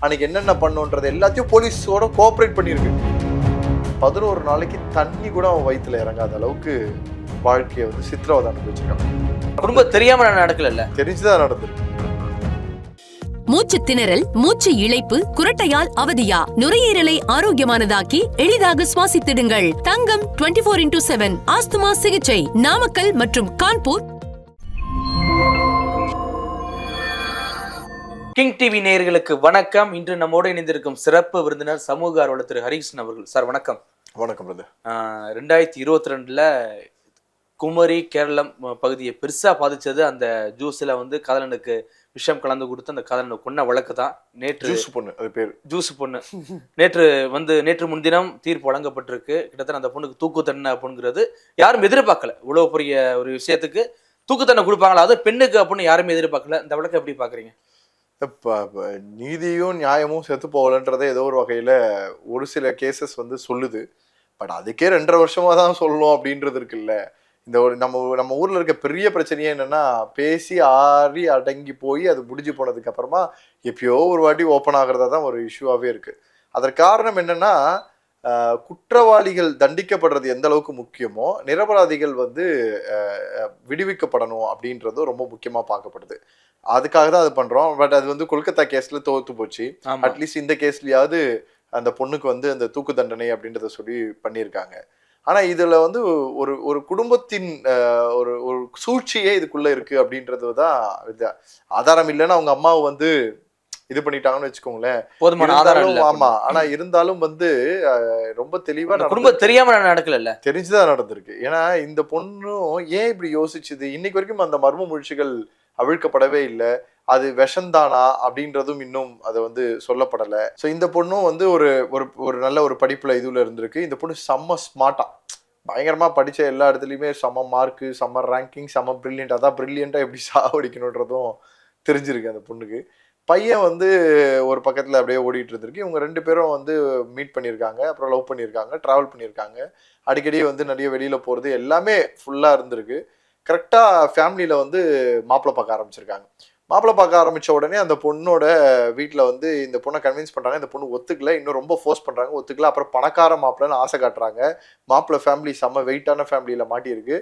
அன்னைக்கு என்னென்ன பண்ணுன்றது எல்லாத்தையும் போலீஸோட கோஆப்ரேட் பண்ணியிருக்கு. 11 நாளைக்கு தண்ணி கூட அவன் வயிற்றுல இறங்காத அளவுக்கு வாழ்க்கையை வந்து சித்திரவதை அனுபவிச்சிருக்கான். குடும்பம் தெரியாம நடக்கல, தெரிஞ்சுதான் நடந்திருக்கு. மூச்சு திணறல், மூச்சு இழைப்பு, குரட்டையால் அவதியா? நுரையீரலை ஆரோக்கியமானதாக்கி எளிதாக சுவாசித்திடுங்கள். தங்கம் 24x7 ஆஸ்துமா சிகிச்சை நாமக்கல் மற்றும் கான்பூர். கிங் டிவி நேயர்களுக்கு வணக்கம். இன்று நம்மோடு இணைந்திருக்கும் சிறப்பு விருந்தினர் சமூக ஆர்வலர் திரு ஹரிகிருஷ்ணன் அவர்கள். சார் வணக்கம். வணக்கம் பிரதர். 2022 குமரி கேரளம் பகுதியை பெருசா பாதிச்சது அந்த ஜூஸ்ல வந்து காதலனுக்கு விஷம் கலந்து கொடுத்து அந்த காதலனை கொன்ன வழக்கு தான். நேற்று ஜூஸ் பொண்ணு நேற்று முன்தினம் தீர்ப்பு வழங்கப்பட்டிருக்கு. கிட்டத்தட்ட அந்த பொண்ணுக்கு தூக்கு தண்டனை அப்படிங்கிறது யாரும் எதிர்பார்க்கல. இவ்வளவு பெரிய ஒரு விஷயத்துக்கு தூக்கு தண்டனை கொடுப்பாங்களா, அது பெண்ணுக்கு அப்படின்னு யாருமே எதிர்பார்க்கல. இந்த வழக்கை எப்படி பாக்குறீங்க? நீதியும் நியாயமும் செத்து போகலன்றதே ஏதோ ஒரு வகையில ஒரு சில கேசஸ் வந்து சொல்லுது. பட் அதுக்கே 2.5 வருஷமா தான் சொல்லணும் அப்படின்றது இருக்குல்ல. இந்த ஒரு நம்ம ஊர்ல இருக்க பெரிய பிரச்சனையே என்னன்னா, பேசி ஆறி அடங்கி போய் அது முடிஞ்சு போனதுக்கு அப்புறமா எப்பயோ ஒரு வாட்டி ஓப்பன் ஆகுறதா தான் ஒரு இஷ்யூவாவே இருக்கு. அதற்கு காரணம் என்னன்னா, குற்றவாளிகள் தண்டிக்கப்படுறது எந்த அளவுக்கு முக்கியமோ, நிரபராதிகள் வந்து விடுவிக்கப்படணும் அப்படின்றதும் ரொம்ப முக்கியமா பார்க்கப்படுது. அதுக்காக தான் அது பண்றோம். பட் அது வந்து கொல்கத்தா கேஸ்ல தோத்து போச்சு. அட்லீஸ்ட் இந்த கேஸ்லயாவது அந்த பொண்ணுக்கு வந்து அந்த தூக்கு தண்டனை அப்படின்றத சொல்லி பண்ணியிருக்காங்க. ஆனா இதுல வந்து ஒரு குடும்பத்தின் ஒரு சூழ்ச்சியே இதுக்குள்ள இருக்கு அப்படின்றது தான் ஆதாரம் இல்லைன்னா அவங்க அம்மாவை வந்து இது பண்ணிட்டாங்கன்னு வச்சுக்கோங்களேன், போதுமான ஆதாரம். ஆமா, ஆனா இருந்தாலும் வந்து ரொம்ப தெளிவா குடும்பம் தெரியாம நடக்கல, தெரிஞ்சுதான் நடந்திருக்கு. ஏன்னா இந்த பொண்ணும் ஏன் இப்படி யோசிச்சுது, இன்னைக்கு வரைக்கும் அந்த மர்ம முயற்சிகள் அவிழ்க்கப்படவே இல்லை. அது விஷந்தானா அப்படின்றதும் இன்னும் அதை வந்து சொல்லப்படலை. ஸோ இந்த பொண்ணும் வந்து ஒரு நல்ல ஒரு படிப்புல இதுல இருந்திருக்கு. இந்த பொண்ணு செம்ம ஸ்மார்ட்டா பயங்கரமா படிச்ச, எல்லா இடத்துலையுமே செம்ம மார்க்கு, செம்ம ரேங்கிங், செம்ம பிரில்லியன்ட். அதான் பிரில்லியண்டா எப்படி சாவடிக்கணுன்றதும் தெரிஞ்சிருக்கு அந்த பொண்ணுக்கு. பையன் வந்து ஒரு பக்கத்துல அப்படியே ஓடிட்டு இருந்திருக்கு. இவங்க 2 பேரும் வந்து மீட் பண்ணியிருக்காங்க, அப்புறம் லவ் பண்ணியிருக்காங்க, டிராவல் பண்ணியிருக்காங்க, அடிக்கடி வந்து நிறைய வெளியில போறது எல்லாமே ஃபுல்லா இருந்திருக்கு. கரெக்டா ஃபேமிலியில வந்து மாப்பிள்ளை பார்க்க ஆரம்பிச்சிருக்காங்க. மாப்பிள்ளை பார்க்க ஆரம்பிச்ச உடனே அந்த பொண்ணோட வீட்டில் வந்து இந்த பொண்ணை கன்வின்ஸ் பண்றாங்க. இந்த பொண்ணு ஒத்துக்கல, இன்னும் ரொம்ப ஃபோர்ஸ் பண்றாங்க, ஒத்துக்கல. அப்புறம் பணக்கார மாப்பிள்ளைன்னு ஆசை காட்டுறாங்க. மாப்பிள்ளை ஃபேமிலி செம்ம வெயிட்டான ஃபேமிலியில மாட்டி இருக்கு.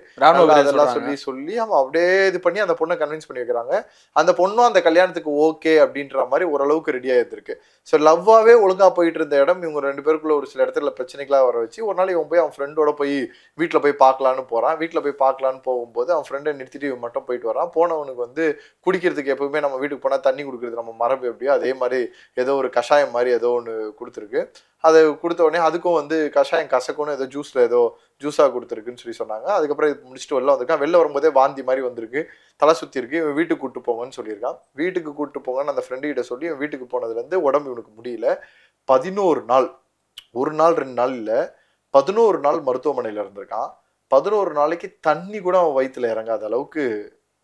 அதெல்லாம் சொல்லி அவன் அப்படியே இது பண்ணி அந்த பொண்ணை கன்வின்ஸ் பண்ணி வைக்கிறாங்க. அந்த பொண்ணும் அந்த கல்யாணத்துக்கு ஓகே அப்படின்ற மாதிரி ஓரளவுக்கு ரெடி ஆயிருந்திருக்கு. ஸோ லவ்வாவே ஒழுங்கா போயிட்டு இருந்த இடம் இவங்க 2 பேருக்குள்ள ஒரு சில இடத்துல பிரச்சனைகளாக வர வச்சு ஒரு நாள் இவன் போய் அவன் ஃப்ரெண்டோட போய் வீட்டில் போய் பார்க்கலான்னு போறான். வீட்டில் போய் பார்க்கலான்னு போகும்போது அவன் ஃப்ரெண்டை நிறுத்திட்டு இவன் மட்டும் போயிட்டு வரான். போனவனுக்கு வந்து குடிக்கிறதுக்கு எப்பவுமே நம்ம வீட்டுக்கு போனால் தண்ணி கொடுக்குறது நம்ம மரபு எப்படியோ அதே மாதிரி ஏதோ ஒரு கஷாயம் மாதிரி ஏதோ ஒன்று கொடுத்துருக்கு. அதை கொடுத்த உடனே அதுக்கும் வந்து கஷாயம் கசக்கும்னு ஏதோ ஜூஸாக கொடுத்துருக்குன்னு சொல்லி சொன்னாங்க. அதுக்கப்புறம் இது முடிச்சுட்டு வந்திருக்கான். வெளில வரும்போதே வாந்தி மாதிரி வந்திருக்கு, தலை சுற்றி இருக்கு. இவன் வீட்டுக்கு கூப்பிட்டு போங்கன்னு சொல்லியிருக்கான். வீட்டுக்கு கூப்பிட்டு போங்கன்னு அந்த ஃப்ரெண்டு கிட்ட சொல்லி இவன் வீட்டுக்கு போனதுலேருந்து உடம்பு இவனுக்கு முடியல. 11 நாள், 1 நாள் 2 நாள் இல்லை, 11 நாள் மருத்துவமனையில் இருந்திருக்கான். 11 நாளைக்கு தண்ணி கூட அவன் வயிற்றுல இறங்காத அளவுக்கு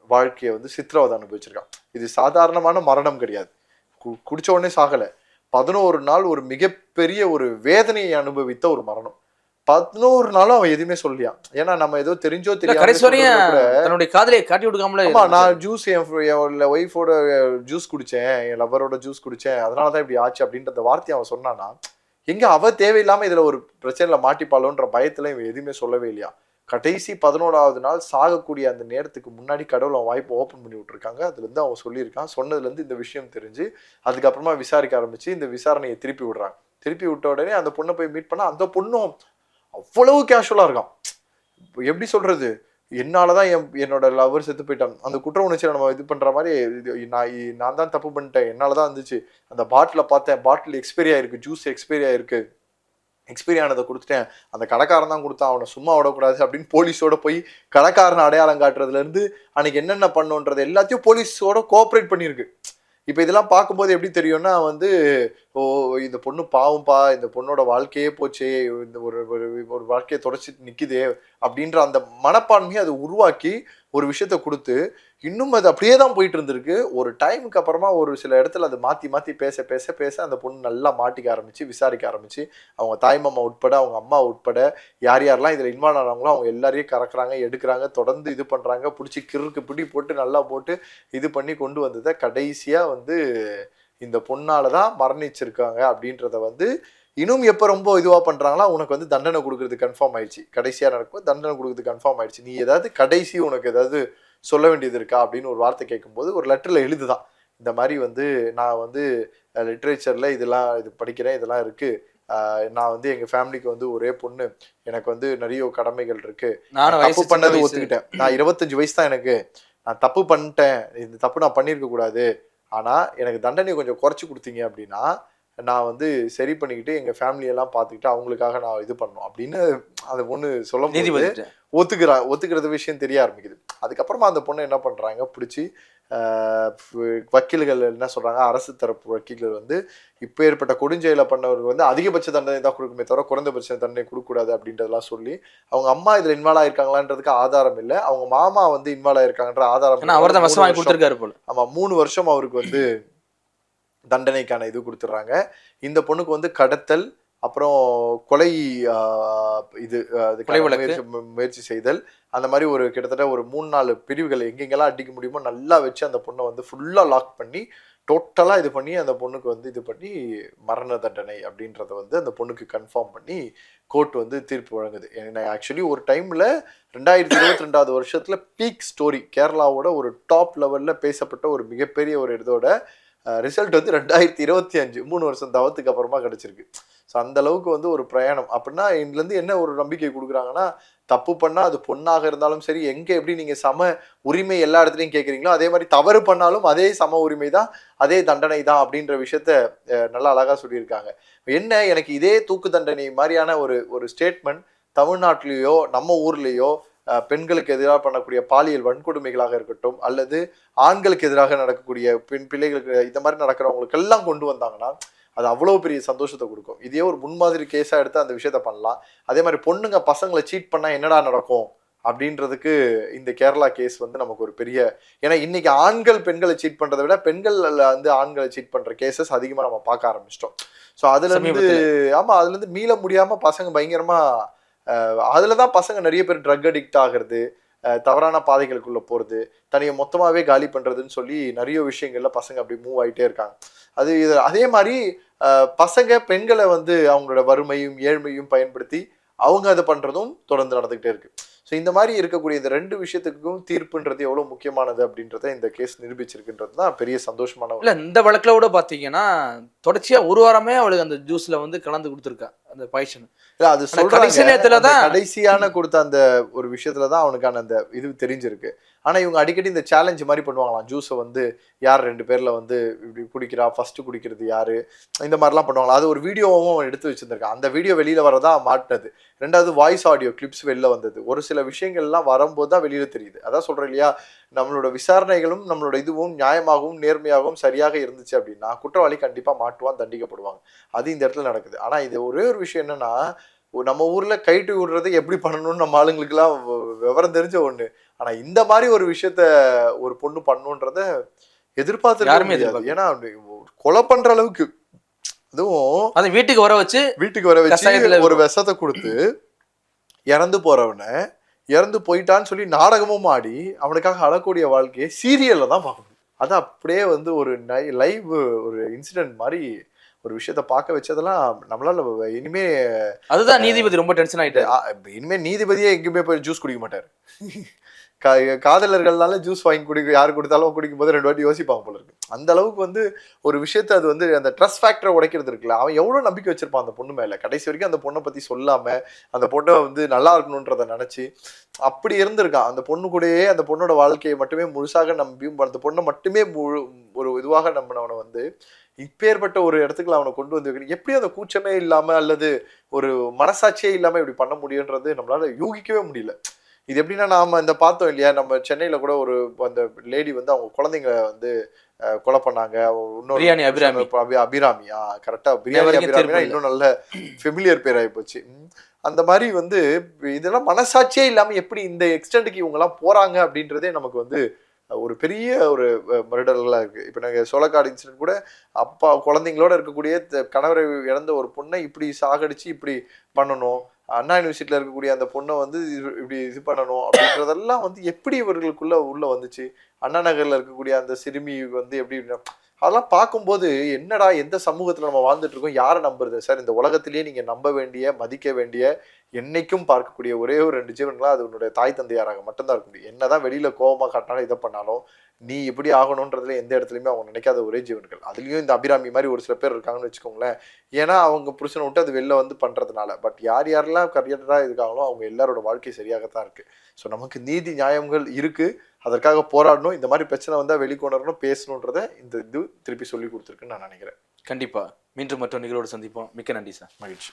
வாழ்க்கையை வந்து சித்திரவதை அனுபவிச்சிருக்கான். இது சாதாரணமான மரணம் கிடையாது, குடிச்ச உடனே சாகல. 11 நாள் ஒரு மிகப்பெரிய ஒரு வேதனையை அனுபவித்த ஒரு மரணம். 11 நாளும் அவன் எதுவுமே சொல்லியான். ஏன்னா நம்ம ஏதோ தெரிஞ்சோ தெரியாம காதலியை காட்டி விடுக்காமல, நான் ஜூஸ் என் ஒய்ஃபோட ஜூஸ் குடிச்சேன், என் லவ்வரோட ஜூஸ் குடிச்சேன், அதனாலதான் இப்படி ஆச்சு அப்படின்ற அந்த வார்த்தையை அவன் சொன்னானா, எங்க அவ தேவையில்லாம இதுல ஒரு பிரச்சனையில மாட்டிப்பாளோன்ற பயத்துல இவன் எதுவுமே சொல்லவே இல்லையா. கடைசி 11வது நாள் சாகக்கூடிய அந்த நேரத்துக்கு முன்னாடி கடவுள் அவன் வாய்ப்பு ஓப்பன் பண்ணி விட்டுருக்காங்க. அதுல இருந்து அவன் சொல்லியிருக்கான். சொன்னதுல இருந்து இந்த விஷயம் தெரிஞ்சு அதுக்கப்புறமா விசாரிக்க ஆரம்பிச்சு இந்த விசாரணையை திருப்பி விடுறாங்க. திருப்பி விட்ட உடனே அந்த பொண்ணை போய் மீட் பண்ணா அந்த பொண்ணும் அவ்வளவு கேஷுவலா இருக்கான். எப்படி சொல்றது, என்னாலதான் என்னோட லவர் செத்து போயிட்டான், அந்த குற்ற உணர்ச்சியை நம்ம இது பண்ற மாதிரி நான் தான் தப்பு பண்ணிட்டேன், என்னாலதான் இருந்துச்சு, அந்த பாட்டில பார்த்தேன், பாட்டில் எக்ஸ்பைரி ஆயிருக்கு, ஜூஸ் எக்ஸ்பைரி ஆயிருக்கு, எக்ஸ்பைரி ஆனதை கொடுத்துட்டேன், அந்த கடைக்காரன் தான் கொடுத்தான், அவனை சும்மா விடக்கூடாது அப்படின்னு போலீஸோட போய் கடைக்காரனை அடையாளம் காட்டுறதுல இருந்து அன்னைக்கு என்னென்ன பண்ணுன்றது எல்லாத்தையும் போலீஸோட கோஆப்ரேட் பண்ணியிருக்கு. இப்போ இதெல்லாம் பார்க்கும்போது எப்படி தெரியும்னா வந்து, ஓ இந்த பொண்ணு பாவம்பா, இந்த பொண்ணோட வாழ்க்கையே போச்சே, இந்த ஒரு வாழ்க்கையை தொடச்சிட்டு நிற்குதே அப்படின்ற அந்த மனப்பான்மையை அது உருவாக்கி ஒரு விஷயத்த கொடுத்து இன்னும் அது அப்படியே தான் போயிட்டு இருந்திருக்கு. ஒரு டைமுக்கு அப்புறமா ஒரு சில இடத்துல அது மாற்றி பேச பேச பேச அந்த பொண்ணு நல்லா மாட்டிக்க ஆரம்பிச்சு, விசாரிக்க ஆரம்பிச்சு, அவங்க தாய்மாமா உட்பட அவங்க அம்மா உட்பட யார் யாரெல்லாம் இதில் இன்வால்வ் ஆனாங்களோ அவங்க எல்லாரையும் கறக்குறாங்க, எடுக்கிறாங்க, தொடர்ந்து இது பண்ணுறாங்க, பிடிச்சி கிறுக்கு பிடி போட்டு நல்லா போட்டு இது பண்ணி கொண்டு வந்ததை கடைசியாக வந்து இந்த பொண்ணாலதான் மரணிச்சிருக்காங்க அப்படின்றத வந்து இன்னும் எப்போ ரொம்ப இதுவாக பண்ணுறாங்களா, உனக்கு வந்து தண்டனை கொடுக்குறது கன்ஃபார்ம் ஆயிடுச்சு, கடைசியாக நடக்கும் தண்டனை கொடுக்குறது கன்ஃபார்ம் ஆயிடுச்சு, நீ ஏதாவது கடைசி உனக்கு ஏதாவது சொல்ல வேண்டியது இருக்கா அப்படின்னு ஒரு வார்த்தை கேட்கும்போது ஒரு லெட்டரில் எழுதுதான், இந்த மாதிரி வந்து நான் வந்து லிட்ரேச்சரில் இதெல்லாம் இது படிக்கிறேன், இதெல்லாம் இருக்குது, நான் வந்து எங்கள் ஃபேமிலிக்கு வந்து ஒரே பொண்ணு, எனக்கு வந்து நிறைய கடமைகள் இருக்குது, தப்பு பண்ணது ஒத்துக்கிட்டேன், நான் 25 வயசு தான் எனக்கு, நான் தப்பு பண்ணிட்டேன், இந்த தப்பு நான் பண்ணியிருக்க கூடாது, ஆனால் எனக்கு தண்டனை கொஞ்சம் குறைச்சி கொடுத்தீங்க அப்படின்னா நான் வந்து சரி பண்ணிக்கிட்டு எங்கள் ஃபேமிலியெல்லாம் பார்த்துக்கிட்டு அவங்களுக்காக நான் இது பண்ணணும் அப்படின்னு அந்த பொண்ணு சொல்ல ஒத்துக்கிறது விஷயம் தெரிய ஆரம்பிக்குது. அதுக்கப்புறமா அந்த பொண்ணை என்ன பண்ணுறாங்க, பிடிச்சி வக்கீல்கள் என்ன சொல்கிறாங்க, அரசு தரப்பு வக்கீல்கள் வந்து இப்போ ஏற்பட்ட கொடுஞ்செயலை பண்ணவருக்கு வந்து அதிகபட்ச தண்டனை தான் கொடுக்குமே தவிர குறைந்தபட்ச தண்டனை கொடுக்கக்கூடாது அப்படின்றதெல்லாம் சொல்லி, அவங்க அம்மா இதில் இன்வால்வ் ஆயிருக்காங்களான்றதுக்கு ஆதாரம் இல்லை, அவங்க மாமா வந்து இன்வால்வ் ஆயிருக்காங்கன்ற ஆதாரம், அவர் தான் வசம் வாங்கி கொடுத்துருக்காரு போல. ஆமாம், 3 வருஷம் அவருக்கு வந்து தண்டனைக்கான இது கொடுத்துட்றாங்க. இந்த பொண்ணுக்கு வந்து கடத்தல், அப்புறம் கொலை, இது முயற்சி செய்தல், அந்த மாதிரி ஒரு கிட்டத்தட்ட ஒரு 3-4 பிரிவுகள் எங்கெங்கெல்லாம் அடிக்க முடியுமோ நல்லா வச்சு அந்த பொண்ணை வந்து ஃபுல்லாக லாக் பண்ணி டோட்டலாக இது பண்ணி அந்த பொண்ணுக்கு வந்து இது பண்ணி மரண தண்டனை அப்படின்றத வந்து அந்த பொண்ணுக்கு கன்ஃபார்ம் பண்ணி கோர்ட் வந்து தீர்ப்பு வழங்குது. ஏன்னா ஆக்சுவலி ஒரு டைமில் 2022 வருஷத்தில் பீக் ஸ்டோரி, கேரளாவோட ஒரு டாப் லெவலில் பேசப்பட்ட ஒரு மிகப்பெரிய ஒரு இதோட ரிசல்ட் வந்து 2025 3 வருஷம் தவத்துக்கு அப்புறமா கிடைச்சிருக்கு. ஸோ அந்த அளவுக்கு வந்து ஒரு பிரயாணம். அப்படின்னா இதுலேருந்து என்ன ஒரு நம்பிக்கை கொடுக்குறாங்கன்னா, தப்பு பண்ணால் அது பொண்ணாக இருந்தாலும் சரி, எங்கே எப்படி நீங்கள் சம உரிமை எல்லா இடத்துலையும் கேட்குறீங்களோ அதே மாதிரி தவறு பண்ணாலும் அதே சம உரிமை தான், அதே தண்டனை தான் அப்படின்ற விஷயத்த நல்லா அழகாக சொல்லியிருக்காங்க. என்ன எனக்கு இதே தூக்கு தண்டனை மாதிரியான ஒரு ஸ்டேட்மெண்ட் தமிழ்நாட்டிலேயோ நம்ம ஊர்லேயோ பெண்களுக்கு எதிராக பண்ணக்கூடிய பாலியல் வன்கொடுமைகளாக இருக்கட்டும், அல்லது ஆண்களுக்கு எதிராக நடக்கக்கூடிய பிள்ளைகளுக்கு இந்த மாதிரி நடக்கிறவங்களுக்கு எல்லாம் கொண்டு வந்தாங்கன்னா அது அவ்வளோ பெரிய சந்தோஷத்தை கொடுக்கும். இதே ஒரு முன்மாதிரி கேஸாக எடுத்து அந்த விஷயத்த பண்ணலாம். அதே மாதிரி பொண்ணுங்க பசங்களை சீட் பண்ணால் என்னடா நடக்கும் அப்படின்றதுக்கு இந்த கேரளா கேஸ் வந்து நமக்கு ஒரு பெரிய, ஏன்னா இன்னைக்கு ஆண்கள் பெண்களை சீட் பண்ணுறதை விட பெண்கள் வந்து ஆண்களை சீட் பண்ணுற கேசஸ் அதிகமாக நம்ம பார்க்க ஆரம்பிச்சிட்டோம். ஸோ அதுலேருந்து அதுலேருந்து மீள முடியாமல் பசங்க பயங்கரமாக அதில் தான் பசங்க நிறைய பேர் ட்ரக் அடிக்ட் ஆகிறது, தவறான பாதைகளுக்குள்ளே போகிறது, தனியை மொத்தமாகவே காலி பண்ணுறதுன்னு சொல்லி நிறைய விஷயங்கள்ல பசங்க அப்படி மூவ் ஆகிட்டே இருக்காங்க. இது அதே மாதிரி பசங்க பெண்களை வந்து அவங்களோட வறுமையும் ஏழ்மையும் பயன்படுத்தி அவங்க அதை பண்ணுறதும் தொடர்ந்து நடந்துக்கிட்டே இருக்கு. ஸோ இந்த மாதிரி இருக்கக்கூடிய இந்த 2 விஷயத்துக்கும் தீர்ப்புன்றது எவ்வளோ முக்கியமானது அப்படின்றத இந்த கேஸ் நிரூபிச்சிருக்குன்றது தான் பெரிய சந்தோஷமான. இல்லை, இந்த வழக்கில் கூட பார்த்தீங்கன்னா தொடர்ச்சியாக ஒரு வாரமே அவளுக்கு அந்த ஜூஸில் வந்து கலந்து கொடுத்துருக்கா அந்த பாய்சன். இல்லை, அது சொல்றாங்க கடைசியான கொடுத்த அந்த ஒரு விஷயத்துல தான் அவனுக்கான அந்த இது தெரிஞ்சிருக்கு. ஆனால் இவங்க அடிக்கடி இந்த சேலஞ்சு மாதிரி பண்ணுவாங்களாம், ஜூஸை வந்து யார் 2 பேரில் வந்து இப்படி குடிக்கிறா, ஃபர்ஸ்ட் குடிக்கிறது யாரு, இந்த மாதிரிலாம் பண்ணுவாங்களா. அது ஒரு வீடியோவும் எடுத்து வச்சிருந்திருக்கான். அந்த வீடியோ வெளியில வரதா மாட்டினது. 2வது வாய்ஸ் ஆடியோ கிளிப்ஸ் வெளில வந்தது. ஒரு சில விஷயங்கள்லாம் வரும்போது தான் வெளியில தெரியுது. அதான் சொல்றேன் இல்லையா, நம்மளோட விசாரணைகளும் நம்மளோட இதுவும் நியாயமாகவும் நேர்மையாகவும் சரியாக இருந்துச்சு அப்படின்னா குற்றவாளி கண்டிப்பா மாட்டுவான், தண்டிக்கப்படுவாங்க. அது இந்த இடத்துல நடக்குது. ஆனா இது ஒரே ஒரு விஷயம் என்னன்னா, நம்ம ஊர்ல கைட்டு விடுறது எப்படி பண்ணணும்னு நம்ம ஆளுங்களுக்குலாம் விவரம் தெரிஞ்ச ஒண்ணு. ஆனா இந்த மாதிரி ஒரு விஷயத்த ஒரு பொண்ணு பண்ணுன்றத எதிர்பார்த்து, ஏன்னா கொலை பண்ற அளவுக்கு, அதுவும் வீட்டுக்கு வர வச்சு ஒரு விஷத்தை கொடுத்து இறந்து போறவனை இறந்து போயிட்டான்னு சொல்லி நாடகமும் ஆடி அவனுக்காக அழக்கூடிய வாழ்க்கையை சீரியல்ல தான் பார்க்க முடியும். அது அப்படியே வந்து ஒரு லைவ் ஒரு இன்சிடென்ட் மாதிரி ஒரு விஷயத்த பார்க்க வச்சதெல்லாம் நம்மளால இனிமே, அதுதான் நீதிபதி ரொம்ப டென்ஷன் ஆயிட்டாரு. இனிமே நீதிபதியே எங்கேயுமே போய் ஜூஸ் குடிக்க மாட்டாரு. காதலர்கள்னால ஜூஸ் வாங்கி யாரு கொடுத்தாலும் குடிக்கும் போது 2 வாட்டி யோசிப்பாங்க போல இருக்கு. அந்த அளவுக்கு வந்து ஒரு விஷயத்த அது வந்து அந்த ட்ரஸ்ட் ஃபேக்டரை உடைக்கிறது இருக்குல்ல, அவன் எவ்வளவு நம்பிக்கை வச்சிருப்பான் அந்த பொண்ணு மேல. கடைசி வரைக்கும் அந்த பொண்ணை பத்தி சொல்லாம அந்த பொண்ணை வந்து நல்லா இருக்கணும்ன்றத நினைச்சு அப்படி இருந்திருக்கான். அந்த பொண்ணு கூடயே அந்த பொண்ணோட வாழ்க்கையை மட்டுமே முழுசாக நம்பியும் அந்த பொண்ணை மட்டுமே ஒரு இதுவாக நம்பினவனை வந்து இப்பேற்பட்ட ஒரு இடத்துக்குள்ள அவனை கொண்டு வந்து எப்படி அந்த கூச்சமே இல்லாம அல்லது ஒரு மனசாட்சியே இல்லாம இப்படி பண்ண முடியுன்றது நம்மளால யூகிக்கவே முடியல. இது எப்படின்னா, நாம இந்த பார்த்தோம் இல்லையா, நம்ம சென்னையில கூட ஒரு அந்த லேடி வந்து அவங்க குழந்தைங்க வந்து கொலை பண்ணாங்க. அபிராமி, கரெக்டா, பிரியாணி அபிராமினா இன்னும் நல்ல ஃபெமிலியர் பேர் ஆகி போச்சு. அந்த மாதிரி வந்து இதெல்லாம் மனசாட்சியே இல்லாம எப்படி இந்த எக்ஸ்டெண்டுக்கு இவங்க எல்லாம் போறாங்க அப்படின்றதே நமக்கு வந்து ஒரு பெரிய ஒரு மர்டர்களாக இருக்குது. இப்போ நாங்கள் சோளக்காடு இன்சிடென்ட் கூட அப்பா குழந்தைங்களோட இருக்கக்கூடிய கணவரை இழந்த ஒரு பொண்ணை இப்படி சாகடிச்சு இப்படி பண்ணணும், அண்ணா யூனிவர்சிட்டியில் இருக்கக்கூடிய அந்த பொண்ணை வந்து இப்படி இது பண்ணணும் அப்படின்றதெல்லாம் வந்து எப்படி இவர்களுக்குள்ள உள்ள வந்துச்சு, அண்ணா நகரில் இருக்கக்கூடிய அந்த சிறுமி வந்து எப்படி அதெல்லாம் பார்க்கும்போது என்னடா எந்த சமூகத்துல நம்ம வாழ்ந்துட்டு இருக்கோம், யாரை நம்புறது சார்? இந்த உலகத்திலேயே நீங்க நம்ப வேண்டிய, மதிக்க வேண்டிய, என்னைக்கும் பார்க்கக்கூடிய ஒரே ஒரு 2 ஜீவன்களா அது உன்னுடைய தாய் தந்தையாராக மட்டும்தான் இருக்க முடியும். என்னதான் வெளியில கோபமா காட்டினாலும் இதை பண்ணாலும் நீ இப்படி ஆகணுன்றதுல எந்த இடத்துலையுமே அவங்க நினைக்காத ஒரே ஜீவன்கள். அதுலயும் இந்த அபிராமி மாதிரி ஒரு சில பேர் இருக்காங்கன்னு வச்சுக்கோங்களேன். ஏன்னா அவங்க புருஷனை விட்டு அது வெளில வந்து பண்றதுனால. பட் யார் யாரெல்லாம் கரியரா இருக்காங்களோ அவங்க எல்லாரோட வாழ்க்கை சரியாகத்தான் இருக்கு. ஸோ நமக்கு நீதி நியாயங்கள் இருக்கு, அதற்காக போராடணும். இந்த மாதிரி பிரச்சனை வந்தா வெளிக்கொணரணும், பேசணுன்றதை இந்த இது திருப்பி சொல்லி கொடுத்துருக்குன்னு நான் நினைக்கிறேன். கண்டிப்பா மீண்டும் மற்றொரு நிகழ்வோடு சந்திப்போம். மிக்க நன்றி சார். மகிழ்ச்சி.